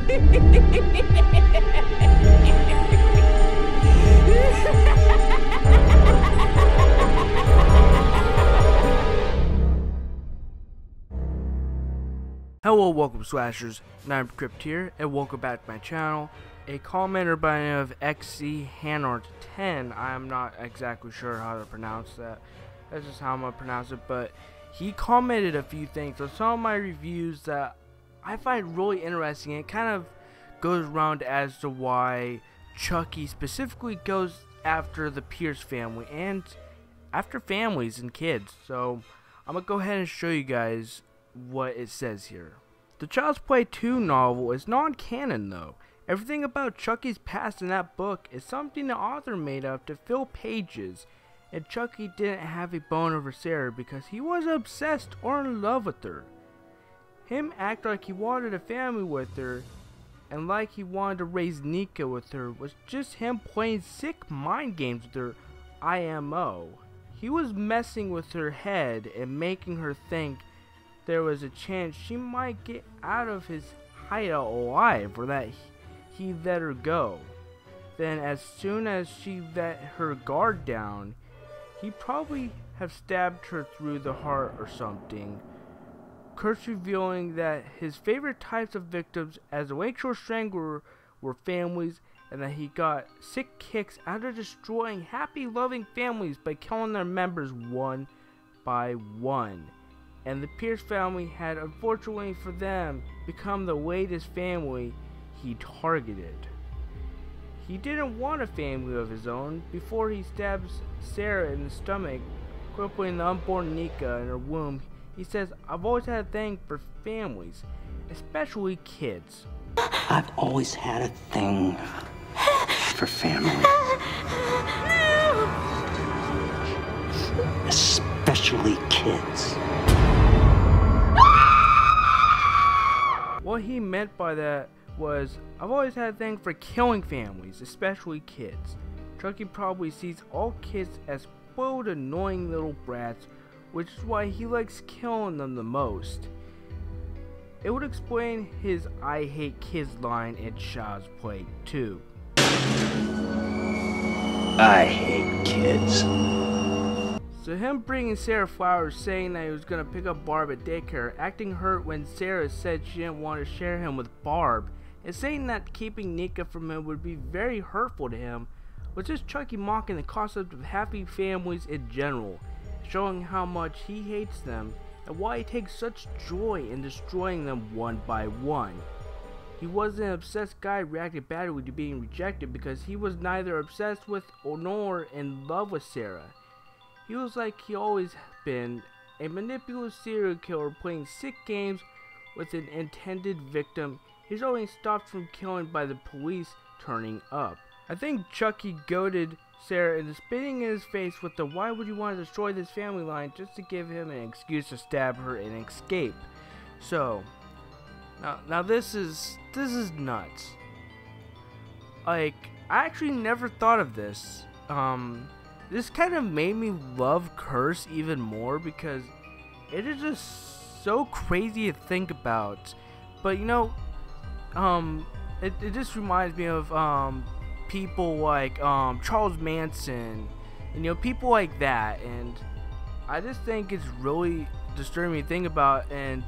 Hello, welcome Slashers, I'm Crypt here, and welcome back to my channel. A commenter by the name of XCHanart10, I'm not exactly sure how to pronounce that, that's just how I'm going to pronounce it, but he commented a few things on some of my reviews that I find really interesting. It kind of goes around as to why Chucky specifically goes after the Pierce family, and after families and kids, so I'm going to go ahead and show you guys what it says here. The Child's Play 2 novel is non-canon though. Everything about Chucky's past in that book is something the author made up to fill pages, and Chucky didn't have a bone over Sarah because he was obsessed or in love with her. Him act like he wanted a family with her and like he wanted to raise Nika with her was just him playing sick mind games with her IMO. He was messing with her head and making her think there was a chance she might get out of his hideout alive, or that he let her go. Then as soon as she let her guard down, he probably have stabbed her through the heart or something. Kurtz revealing that his favorite types of victims as a lakeshore strangler were families, and that he got sick kicks out of destroying happy loving families by killing their members one by one. And the Pierce family had, unfortunately for them, become the latest family he targeted. He didn't want a family of his own before he stabs Sarah in the stomach, crippling the unborn Nika in her womb. He says, "I've always had a thing for families, especially kids." I've always had a thing for families. Especially kids. What he meant by that was, I've always had a thing for killing families, especially kids. Chucky probably sees all kids as spoiled, annoying little brats, which is why he likes killing them the most. It would explain his "I hate kids" line in Child's Play 2. I hate kids. So him bringing Sarah flowers, saying that he was going to pick up Barb at daycare, acting hurt when Sarah said she didn't want to share him with Barb, and saying that keeping Nika from him would be very hurtful to him, was just Chucky mocking the concept of happy families in general, showing how much he hates them and why he takes such joy in destroying them one by one. He wasn't an obsessed guy reacting badly to being rejected because he was neither obsessed with or nor in love with Sarah. He was like he always been, a manipulative serial killer playing sick games with an intended victim he's only stopped from killing by the police turning up. I think Chucky goaded Sarah into spitting in his face with the "why would you want to destroy this family" line just to give him an excuse to stab her and escape. So, now this is nuts. Like, I actually never thought of this. This kind of made me love Curse even more because it is just so crazy to think about. But you know, it just reminds me of people like Charles Manson, and you know, people like that, and I just think it's really disturbing to think about. And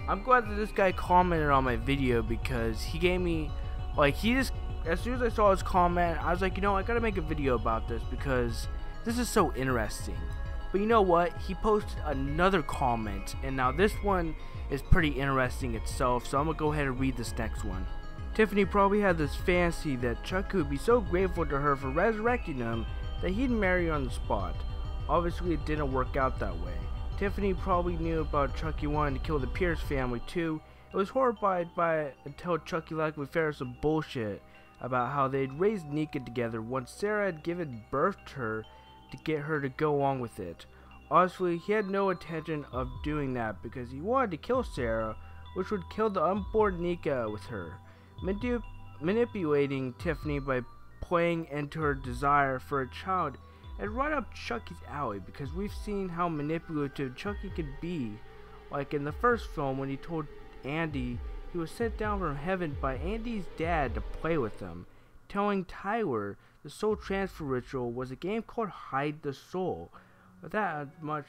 I'm glad that this guy commented on my video because he gave me, like, he just, as soon as I saw his comment, I was like, you know, I gotta make a video about this because this is so interesting. But you know what? He posted another comment, and now this one is pretty interesting itself, so I'm gonna go ahead and read this next one. Tiffany probably had this fantasy that Chucky would be so grateful to her for resurrecting him that he'd marry her on the spot. Obviously, it didn't work out that way. Tiffany probably knew about Chucky wanting to kill the Pierce family too. It was horrified by it until Chucky likely fed some bullshit about how they'd raised Nika together once Sarah had given birth to her to get her to go along with it. Honestly, he had no intention of doing that because he wanted to kill Sarah, which would kill the unborn Nika with her. Manipulating Tiffany by playing into her desire for a child and right up Chucky's alley, because we've seen how manipulative Chucky could be, like in the first film when he told Andy he was sent down from heaven by Andy's dad to play with him, telling Tyler the soul transfer ritual was a game called Hide the Soul. But that had much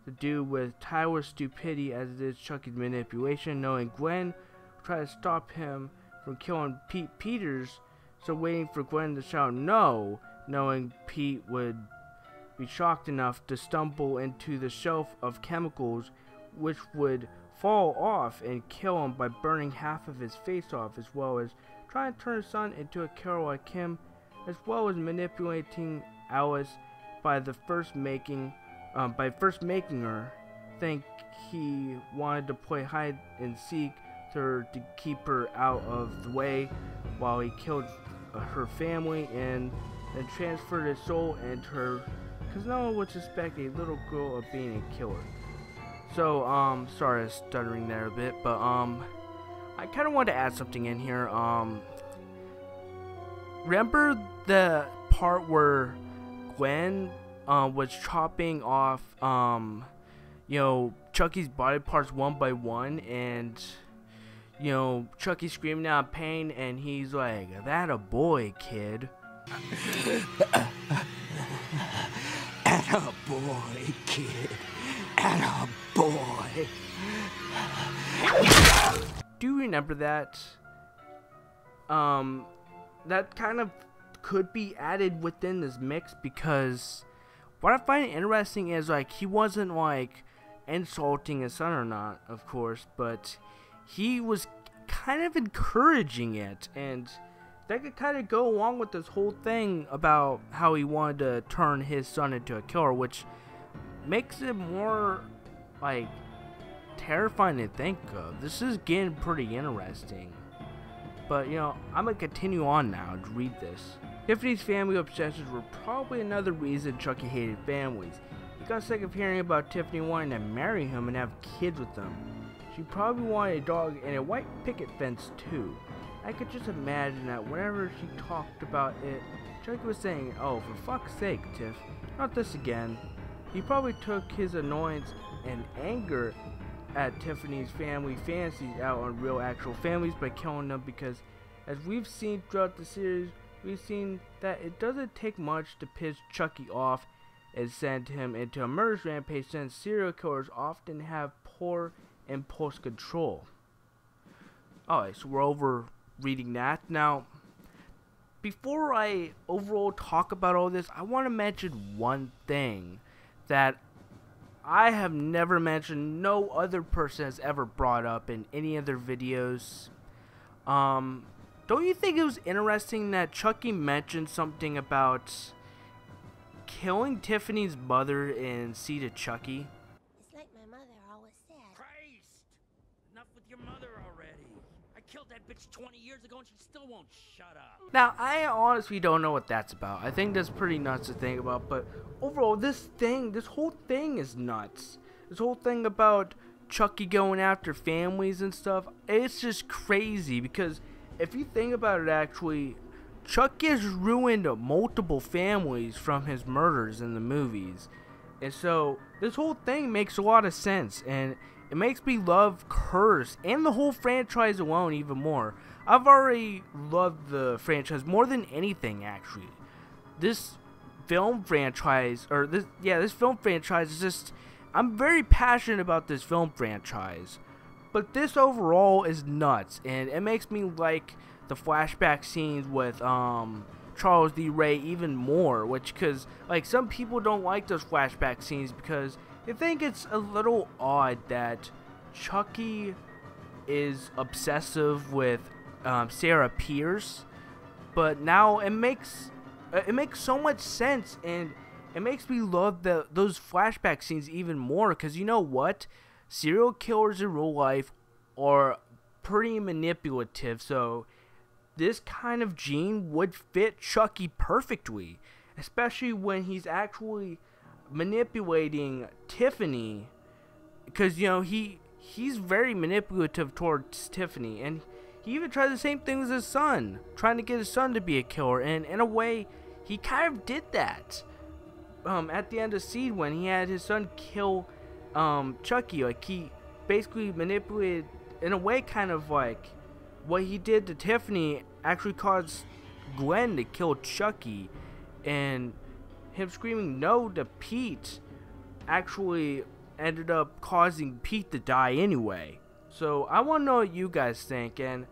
to do with Tyler's stupidity as it is Chucky's manipulation, knowing Gwen tried to stop him from killing Pete Peters, so waiting for Gwen to shout no, knowing Pete would be shocked enough to stumble into the shelf of chemicals which would fall off and kill him by burning half of his face off, as well as trying to turn his son into a killer like him, as well as manipulating Alice by first making her think he wanted to play hide and seek to keep her out of the way while he killed her family and then transferred his soul into her, because no one would suspect a little girl of being a killer. So, sorry, I was stuttering there a bit, but, I kind of wanted to add something in here. Remember the part where Gwen, was chopping off, you know, Chucky's body parts one by one, and, you know, Chucky's screaming out in pain, and he's like, "That a boy, kid." Atta boy, kid. Atta boy. Do you remember that? That kind of could be added within this mix, because what I find interesting is, like, he wasn't, like, insulting his son or not, of course, but he was kind of encouraging it, and that could kind of go along with this whole thing about how he wanted to turn his son into a killer, which makes it more, like, terrifying to think of. This is getting pretty interesting. But, you know, I'm going to continue on now to read this. Tiffany's family obsessions were probably another reason Chucky hated families. He got sick of hearing about Tiffany wanting to marry him and have kids with him. She probably wanted a dog and a white picket fence too. I could just imagine that whenever she talked about it, Chucky was saying, "Oh, for fuck's sake, Tiff, not this again." He probably took his annoyance and anger at Tiffany's family fantasies out on real actual families by killing them, because as we've seen throughout the series, we've seen that it doesn't take much to piss Chucky off and send him into a murder rampage, since serial killers often have poor impulse control. Alright, so we're over reading that. Now, before I overall talk about all this, I want to mention one thing that I have never mentioned, no other person has ever brought up in any of their videos. Don't you think it was interesting that Chucky mentioned something about killing Tiffany's mother in Seed of Chucky? It's like my mother always said. Christ! Enough with your mother already. I killed that bitch 20 years ago and she still won't shut up. Now, I honestly don't know what that's about. I think that's pretty nuts to think about, but overall, this whole thing is nuts. This whole thing about Chucky going after families and stuff, it's just crazy, because if you think about it, actually, Chucky has ruined multiple families from his murders in the movies. And so, this whole thing makes a lot of sense, and it makes me love Curse and the whole franchise alone even more. I've already loved the franchise more than anything, actually. This film franchise is just, I'm very passionate about this film franchise. But this overall is nuts, and it makes me like the flashback scenes with Charles D. Ray even more, because like some people don't like those flashback scenes because they think it's a little odd that Chucky is obsessive with Sarah Pierce, but now it makes so much sense, and it makes me love those flashback scenes even more, because you know what? Serial killers in real life are pretty manipulative, so this kind of gene would fit Chucky perfectly, especially when he's actually manipulating Tiffany, because you know he's very manipulative towards Tiffany, and he even tries the same thing with his son, trying to get his son to be a killer, and in a way he kind of did that at the end of Seed, when he had his son kill Chucky. Like, he basically manipulated in a way, kind of like what he did to Tiffany actually caused Gwen to kill Chucky, and him screaming no to Pete actually ended up causing Pete to die anyway. So I want to know what you guys think, and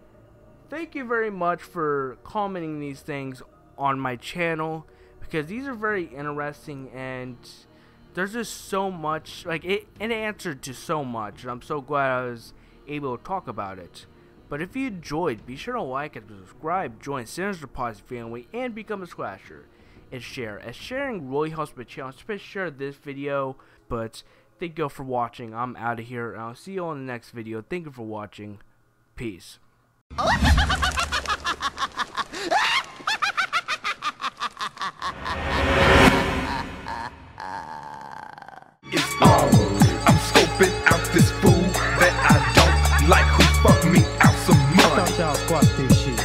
thank you very much for commenting these things on my channel, because these are very interesting, and there's just so much, like, an answer to so much, and I'm so glad I was able to talk about it. But if you enjoyed, be sure to like and subscribe, join Sinners Deposit family, and become a slasher, and share, as sharing really helps my channel, especially share this video. But thank you all for watching. I'm out of here, and I'll see you all in the next video. Thank you for watching. Peace. It's all. I'm scoping out this fool that I don't like, who fucked me out some money. Y'all squash this shit.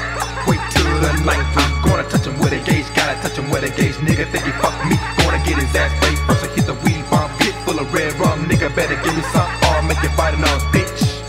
Wait till the night, I'm gonna touch him with a gauge, gotta touch him with a gauge. Nigga think he fucked me, gonna get his ass sprayed first. I hit the weed bomb, pit full of red rum. Nigga better give me some, or I'll make you bite another bitch.